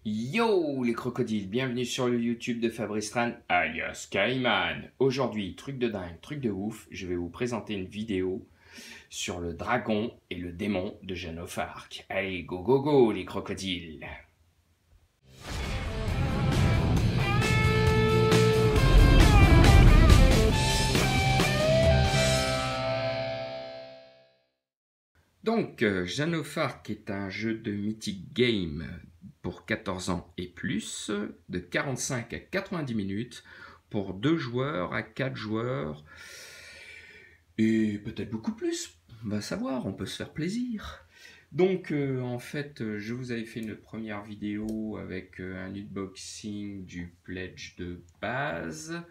Yo les crocodiles, bienvenue sur le YouTube de Fabrice Tran, alias Kaiman. Aujourd'hui, truc de dingue, truc de ouf, je vais vous présenter une vidéo sur le dragon et le démon de Jeanne of Arc. Allez, go go go les crocodiles. Donc, Jeanne of Arc est un jeu de Mythic Game pour 14 ans et plus, de 45 à 90 minutes, pour 2 joueurs à 4 joueurs, et peut-être beaucoup plus, on va savoir, on peut se faire plaisir. Donc, en fait, je vous avais fait une première vidéo avec un unboxing du pledge de base.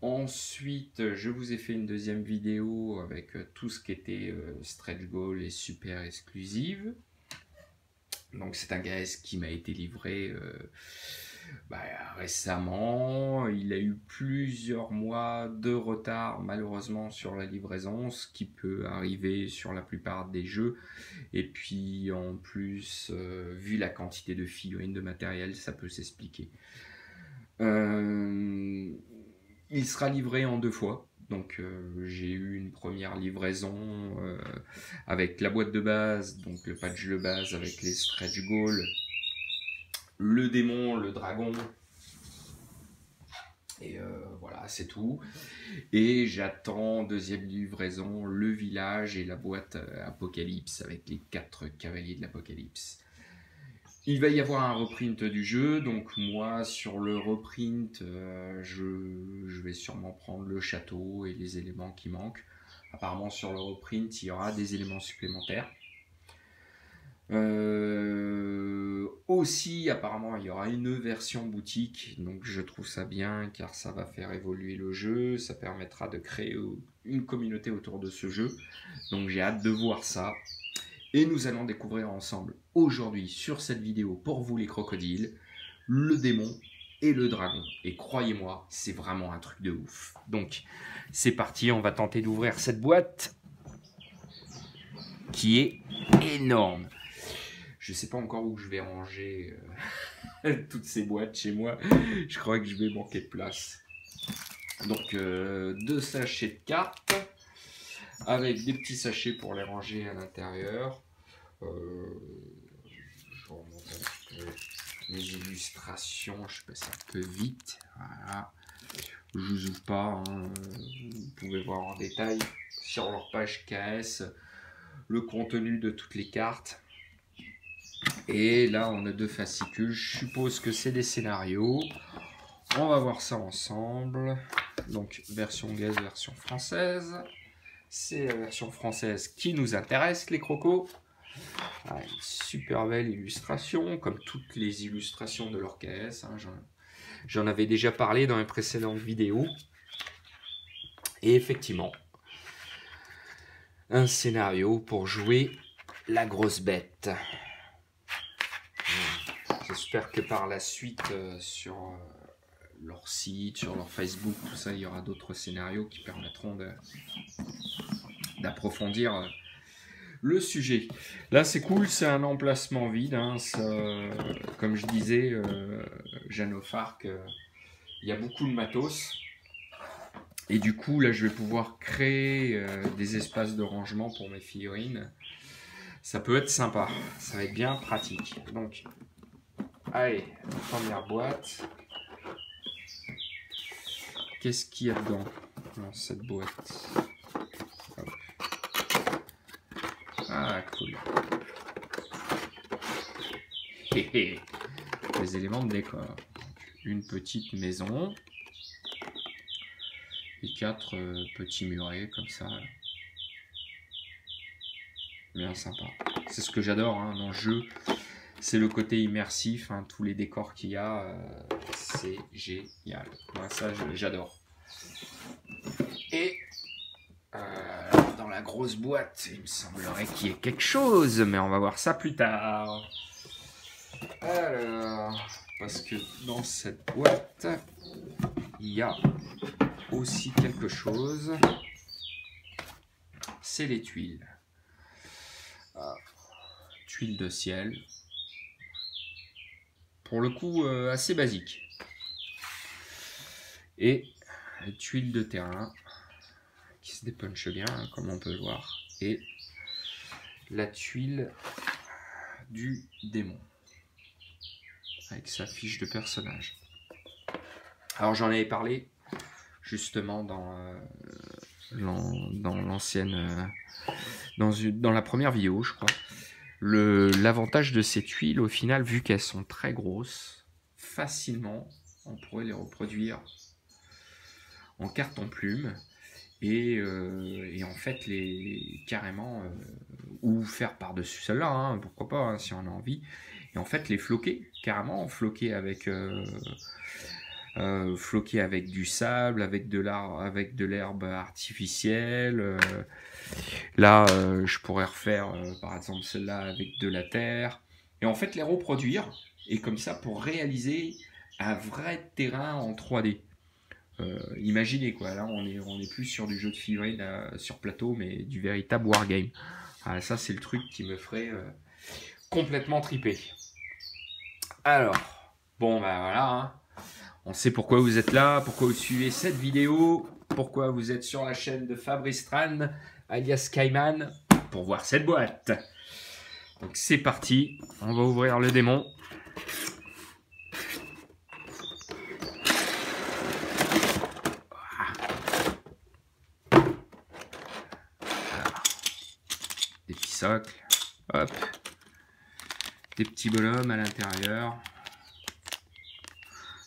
Ensuite, je vous ai fait une deuxième vidéo avec tout ce qui était stretch goal et super exclusive. Donc c'est un gaz qui m'a été livré récemment. Il a eu plusieurs mois de retard malheureusement sur la livraison, ce qui peut arriver sur la plupart des jeux. Et puis en plus, vu la quantité de figurines de matériel, ça peut s'expliquer. Il sera livré en 2 fois. Donc j'ai eu une première livraison avec la boîte de base, donc le patch de base avec les stretch goals, le démon, le dragon, et voilà, c'est tout. Et j'attends deuxième livraison, le village et la boîte Apocalypse avec les 4 cavaliers de l'Apocalypse. Il va y avoir un reprint du jeu, donc moi sur le reprint, je vais sûrement prendre le château et les éléments qui manquent. Apparemment sur le reprint, il y aura des éléments supplémentaires. Aussi, apparemment, il y aura une version boutique, donc je trouve ça bien car ça va faire évoluer le jeu, ça permettra de créer une communauté autour de ce jeu. Donc j'ai hâte de voir ça. Et nous allons découvrir ensemble aujourd'hui sur cette vidéo pour vous les crocodiles, le démon et le dragon. Et croyez-moi, c'est vraiment un truc de ouf. Donc c'est parti, on va tenter d'ouvrir cette boîte qui est énorme. Je ne sais pas encore où je vais ranger toutes ces boîtes chez moi. Je crois que je vais manquer de place. Donc 2 sachets de cartes, avec des petits sachets pour les ranger à l'intérieur. Je remonte un petit peu les illustrations, je passe un peu vite. Voilà. Je ne vous ouvre pas, hein. Vous pouvez voir en détail sur leur page KS le contenu de toutes les cartes. Et là, on a 2 fascicules. Je suppose que c'est des scénarios. On va voir ça ensemble. Donc, version anglaise, version française. C'est la version française qui nous intéresse, les crocos. Ah, une super belle illustration, comme toutes les illustrations de l'Orcaès. Hein, j'en avais déjà parlé dans les précédentes vidéos. Et effectivement, un scénario pour jouer la grosse bête. J'espère que par la suite, sur leur site, sur leur Facebook, tout ça, il y aura d'autres scénarios qui permettront d'approfondir le sujet. Là, c'est cool, c'est un emplacement vide. Hein, ça, comme je disais, Jeanne of Arc, il y a beaucoup de matos. Et du coup, là, je vais pouvoir créer des espaces de rangement pour mes figurines. Ça peut être sympa, ça va être bien pratique. Donc, allez, première boîte. Qu'est-ce qu'il y a dedans dans cette boîte? Ah, cool. Les éléments de décor. Une petite maison. Et 4 petits murets comme ça. Bien sympa. C'est ce que j'adore hein, dans le jeu. C'est le côté immersif. Hein, tous les décors qu'il y a, c'est génial. Moi, ça, j'adore. Et dans la grosse boîte, il me semblerait qu'il y ait quelque chose, mais on va voir ça plus tard. Alors, parce que dans cette boîte, il y a aussi quelque chose. C'est les tuiles. Tuiles de ciel. pour le coup assez basique. Et la tuile de terrain qui se dépunche bien, hein, comme on peut le voir. Et la tuile du démon avec sa fiche de personnage. Alors j'en avais parlé justement dans l'ancienne, dans la première vidéo, je crois. L'avantage de ces tuiles, au final, vu qu'elles sont très grosses, facilement, on pourrait les reproduire en carton plume et en fait carrément ou faire par-dessus celle-là, hein, pourquoi pas, hein, si on a envie, et en fait les floquer carrément, floquer avec du sable, avec de l'herbe artificielle. Là, je pourrais refaire par exemple celle-là avec de la terre, et en fait les reproduire, et comme ça pour réaliser un vrai terrain en 3D. Imaginez quoi, là on est plus sur du jeu de figurines sur plateau, mais du véritable wargame. Ah, ça c'est le truc qui me ferait complètement triper. Alors, bon bah voilà, hein. On sait pourquoi vous êtes là, pourquoi vous suivez cette vidéo, pourquoi vous êtes sur la chaîne de Fabrice Tran, alias Kaiman, pour voir cette boîte. Donc c'est parti, on va ouvrir le démon. Des petits socles, hop, des petits bonhommes à l'intérieur.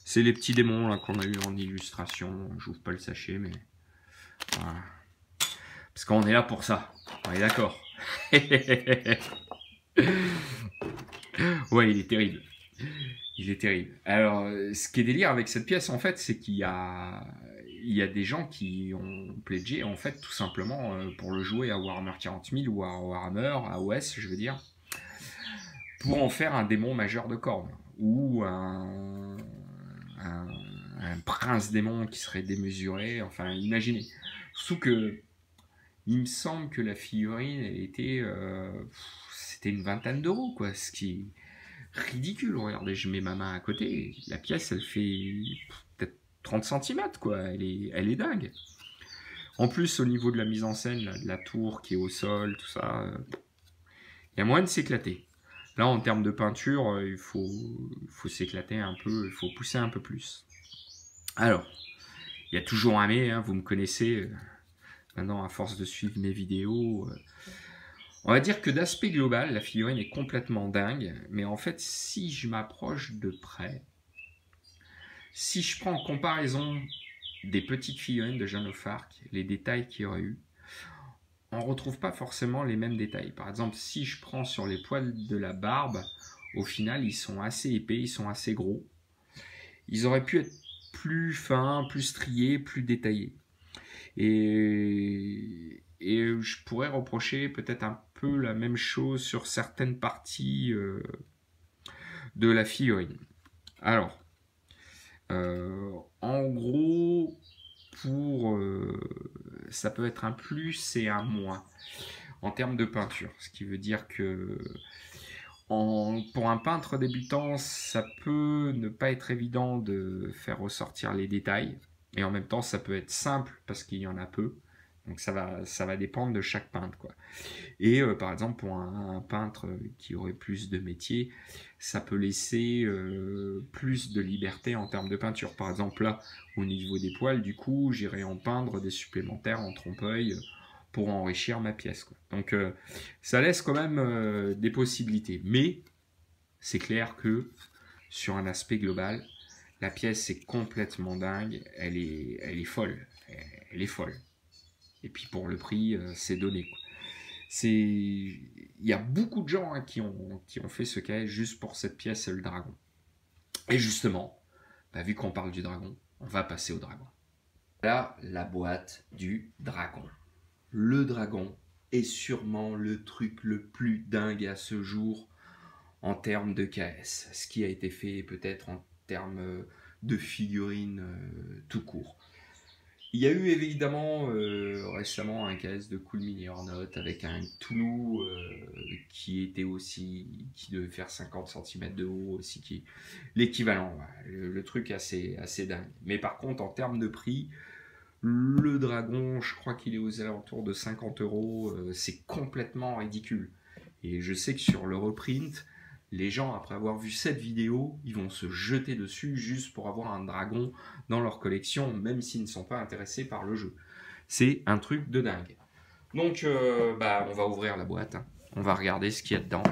C'est les petits démons là qu'on a eu en illustration. J'ouvre pas le sachet, mais voilà. Parce qu'on est là pour ça. On est d'accord. Ouais, il est terrible. Il est terrible. Alors, ce qui est délire avec cette pièce, en fait, c'est qu'il y a des gens qui ont pledgé, en fait, tout simplement, pour le jouer à Warhammer 40 000 ou à Warhammer, à OS, je veux dire, pour en faire un démon majeur de corne. Ou un prince démon qui serait démesuré, enfin imaginez. Surtout que il me semble que la figurine elle était c'était une vingtaine d'euros quoi, ce qui est ridicule. Regardez, je mets ma main à côté, la pièce elle fait peut-être 30 cm quoi, elle est dingue. En plus au niveau de la mise en scène là, de la tour qui est au sol, tout ça, il y a moyen de s'éclater. Là en termes de peinture, il faut s'éclater un peu, il faut pousser un peu plus. Alors, il y a toujours un mais, hein, vous me connaissez, maintenant à force de suivre mes vidéos. On va dire que d'aspect global, la figurine est complètement dingue, mais en fait, si je m'approche de près, si je prends en comparaison des petites figurines de Jeanne of Arc, les détails qu'il y aurait eu, on ne retrouve pas forcément les mêmes détails. Par exemple, si je prends sur les poils de la barbe, au final, ils sont assez épais, ils sont assez gros. Ils auraient pu être plus fins, plus striés, plus détaillés. Et je pourrais reprocher peut-être un peu la même chose sur certaines parties de la figurine. Alors, en gros, ça peut être un plus et un moins en termes de peinture. Ce qui veut dire que pour un peintre débutant, ça peut ne pas être évident de faire ressortir les détails. Et en même temps, ça peut être simple parce qu'il y en a peu. Donc ça va dépendre de chaque peintre, quoi. Et par exemple, pour un peintre qui aurait plus de métier, ça peut laisser plus de liberté en termes de peinture. Par exemple, là, au niveau des poils, du coup, j'irai en peindre des supplémentaires en trompe-l'œil pour enrichir ma pièce, quoi. Donc ça laisse quand même des possibilités. Mais c'est clair que sur un aspect global, la pièce est complètement dingue. Elle est folle. Elle est folle. Et puis pour le prix, c'est donné, quoi. Il y a beaucoup de gens hein, qui ont fait ce cahier juste pour cette pièce, le dragon. Et justement, bah, vu qu'on parle du dragon, on va passer au dragon. Là, la boîte du dragon. Le dragon est sûrement le truc le plus dingue à ce jour en termes de KS. Ce qui a été fait peut-être en termes de figurines tout court. Il y a eu évidemment récemment un KS de Cool Mini Ornote avec un Toulouse qui était aussi, qui devait faire 50 cm de haut aussi, qui l'équivalent, ouais. Le truc assez dingue. Mais par contre, en termes de prix, le Dragon, je crois qu'il est aux alentours de 50 €, c'est complètement ridicule. Et je sais que sur le reprint, les gens, après avoir vu cette vidéo, ils vont se jeter dessus juste pour avoir un dragon dans leur collection, même s'ils ne sont pas intéressés par le jeu. C'est un truc de dingue. Donc, on va ouvrir la boîte. Hein. On va regarder ce qu'il y a dedans.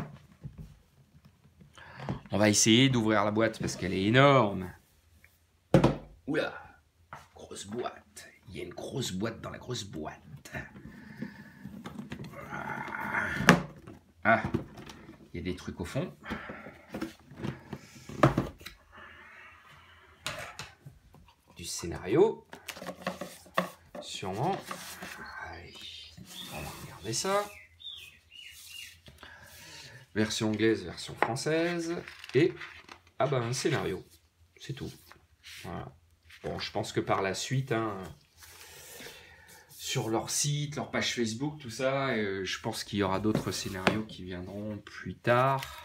On va essayer d'ouvrir la boîte parce qu'elle est énorme. Oula, grosse boîte. Il y a une grosse boîte dans la grosse boîte. Ah, il y a des trucs au fond. Du scénario. Sûrement. Allez, on va regarder ça. Version anglaise, version française. Et, un scénario. C'est tout. Voilà. Bon, je pense que par la suite, hein, sur leur site, leur page Facebook, tout ça, je pense qu'il y aura d'autres scénarios qui viendront plus tard.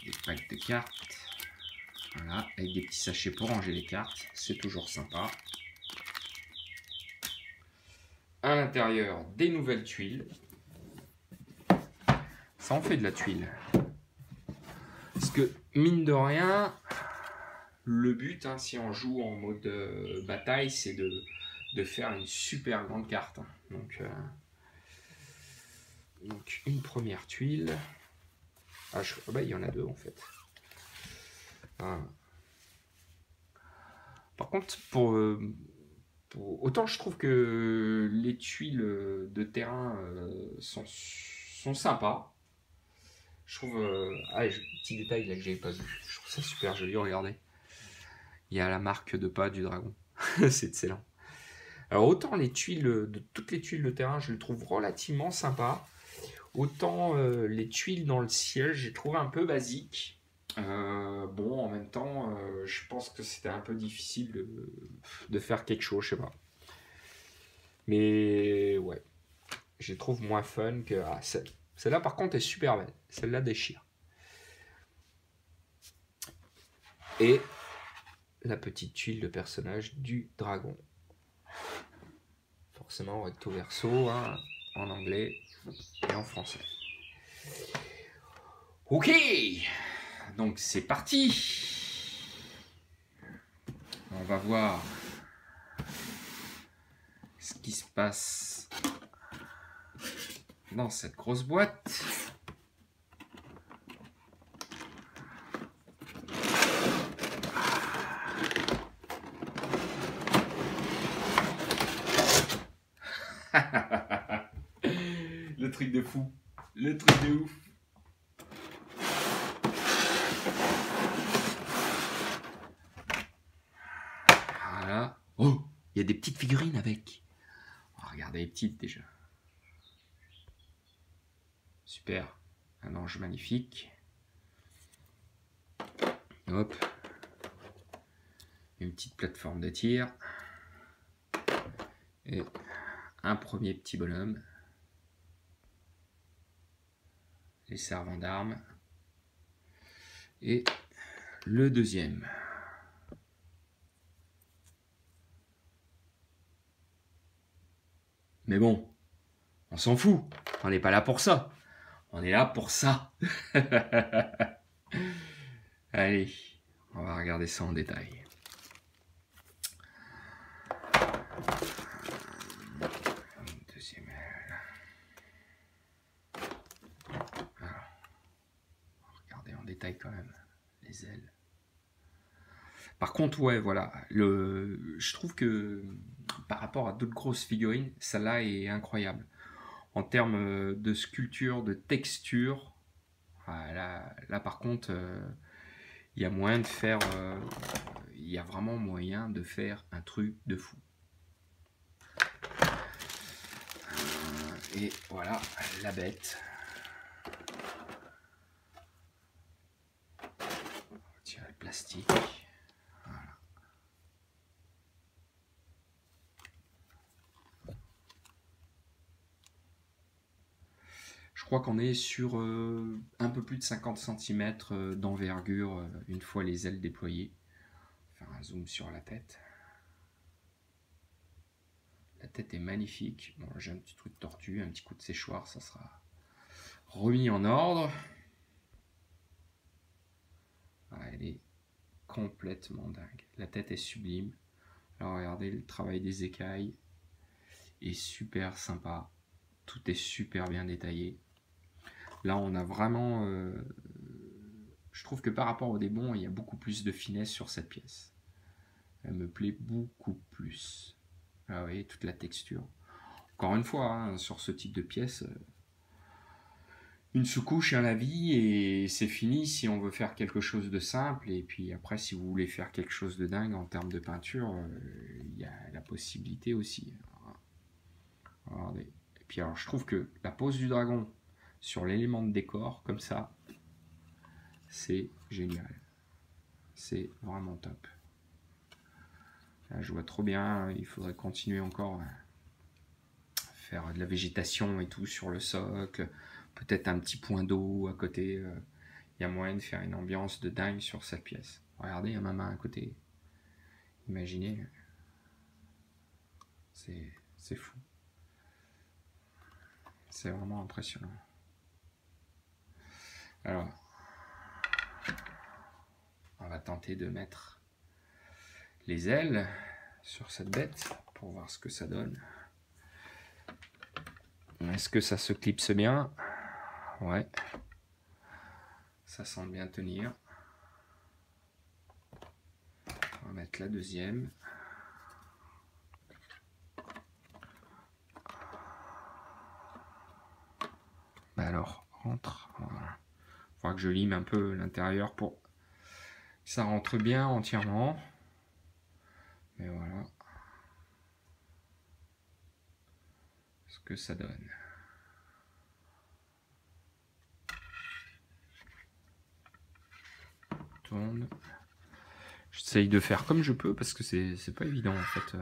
Des packs de cartes. Voilà, avec des petits sachets pour ranger les cartes. C'est toujours sympa. À l'intérieur, des nouvelles tuiles. Ça en fait de la tuile. Parce que, mine de rien, le but, hein, si on joue en mode bataille, c'est de faire une super grande carte. Hein. Donc, une première tuile. Il y en a deux en fait. Voilà. Par contre, autant je trouve que les tuiles de terrain sont sympas. Je trouve... petit détail là que j'avais pas vu. Je trouve ça super joli, regardez. Il y a la marque de pas du dragon. C'est excellent. Alors autant toutes les tuiles de terrain, je les trouve relativement sympas. Autant les tuiles dans le ciel, j'ai trouvé un peu basique. En même temps, je pense que c'était un peu difficile de faire quelque chose, je sais pas. Mais ouais, je les trouve moins fun que... celle-là par contre est super belle. Celle-là déchire. Et la petite tuile de personnage du dragon. Forcément recto verso, hein, en anglais et en français. Ok, donc c'est parti. On va voir ce qui se passe dans cette grosse boîte. Le truc de fou, le truc de ouf. Voilà. Oh, il y a des petites figurines avec. On va regarder les petites déjà. Super, un ange magnifique. Hop. Une petite plateforme de tir. Et un premier petit bonhomme. Les servants d'armes. Et le deuxième. Mais bon, on s'en fout. On n'est pas là pour ça. On est là pour ça. Allez, on va regarder ça en détail. Deuxième aile. Alors, on va regarder en détail quand même les ailes. Par contre, ouais, voilà. Je trouve que par rapport à d'autres grosses figurines, celle-là est incroyable. En termes de sculpture, de texture, voilà, là par contre, il y a moyen de faire... il y a vraiment moyen de faire un truc de fou. Et voilà, la bête. On va tirer le plastique. Voilà. crois qu'on est sur un peu plus de 50 cm d'envergure une fois les ailes déployées. Faire un zoom sur la tête. La tête est magnifique. Bon, j'ai un petit truc tortu, un petit coup de séchoir, ça sera remis en ordre. Ah, elle est complètement dingue. La tête est sublime. Alors regardez, le travail des écailles est super sympa. Tout est super bien détaillé. Là, on a vraiment... je trouve que par rapport au Débon, il y a beaucoup plus de finesse sur cette pièce. Elle me plaît beaucoup plus. Ah, vous voyez, toute la texture. Encore une fois, hein, sur ce type de pièce, une sous-couche, un lavis, et c'est fini si on veut faire quelque chose de simple. Et puis après, si vous voulez faire quelque chose de dingue en termes de peinture, il y a la possibilité aussi. Regardez. Et puis alors, je trouve que la pose du dragon sur l'élément de décor, comme ça, c'est génial. C'est vraiment top. Là, je vois trop bien, il faudrait continuer encore à faire de la végétation et tout sur le socle. Peut-être un petit point d'eau à côté. Il y a moyen de faire une ambiance de dingue sur cette pièce. Regardez, il y a ma main à côté. Imaginez. C'est fou. C'est vraiment impressionnant. Alors, on va tenter de mettre les ailes sur cette bête pour voir ce que ça donne. Est-ce que ça se clipse bien? Ouais. Ça semble bien tenir. On va mettre la deuxième. Bah alors, rentre. Voilà. Il faudra que je lime un peu l'intérieur pour que ça rentre bien entièrement. Mais voilà ce que ça donne. Tourne. J'essaye de faire comme je peux parce que c'est pas évident en fait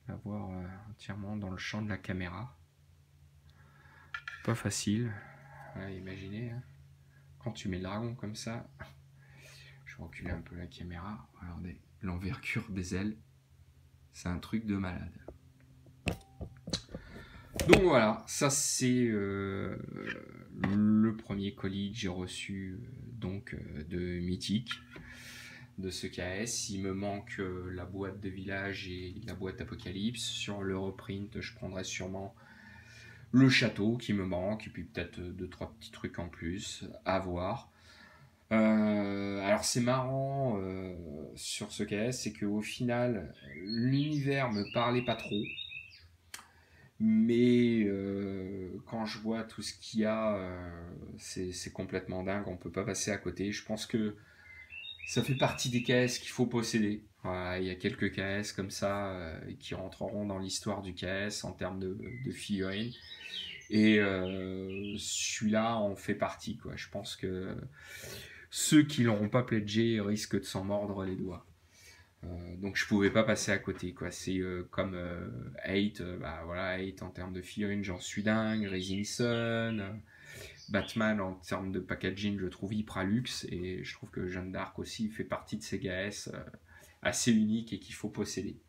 d'avoir entièrement dans le champ de la caméra. Pas facile. Ouais, imaginez, hein, quand tu mets le dragon comme ça, je vais reculer un peu la caméra. Regardez l'envergure des ailes, c'est un truc de malade. Donc voilà, ça c'est le premier colis que j'ai reçu donc de Mythique, de ce KS. Il me manque la boîte de village et la boîte Apocalypse. Sur le reprint, je prendrai sûrement le château qui me manque, et puis peut-être 2-3 petits trucs en plus à voir. Alors c'est marrant sur ce KS, c'est qu'au final, l'univers me parlait pas trop. Mais quand je vois tout ce qu'il y a, c'est complètement dingue, on peut pas passer à côté. Je pense que ça fait partie des KS qu'il faut posséder. Voilà, il y a quelques KS comme ça qui rentreront dans l'histoire du KS en termes de figurines. Et celui-là en fait partie, quoi. Je pense que ceux qui l'auront pas pledgé risquent de s'en mordre les doigts. Donc je pouvais pas passer à côté, quoi. C'est comme 8, bah voilà, 8 en termes de figurines, j'en suis dingue. Rising Sun, Batman en termes de packaging, je trouve hyper luxe, et je trouve que Jeanne d'Arc aussi fait partie de ces KS assez uniques et qu'il faut posséder.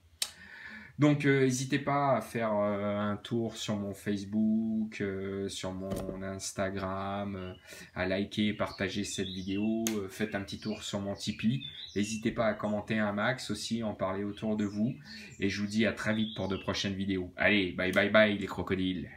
Donc n'hésitez pas à faire un tour sur mon Facebook, sur mon Instagram, à liker et partager cette vidéo. Faites un petit tour sur mon Tipeee. N'hésitez pas à commenter un max aussi, en parler autour de vous. Et je vous dis à très vite pour de prochaines vidéos. Allez, bye bye bye les crocodiles.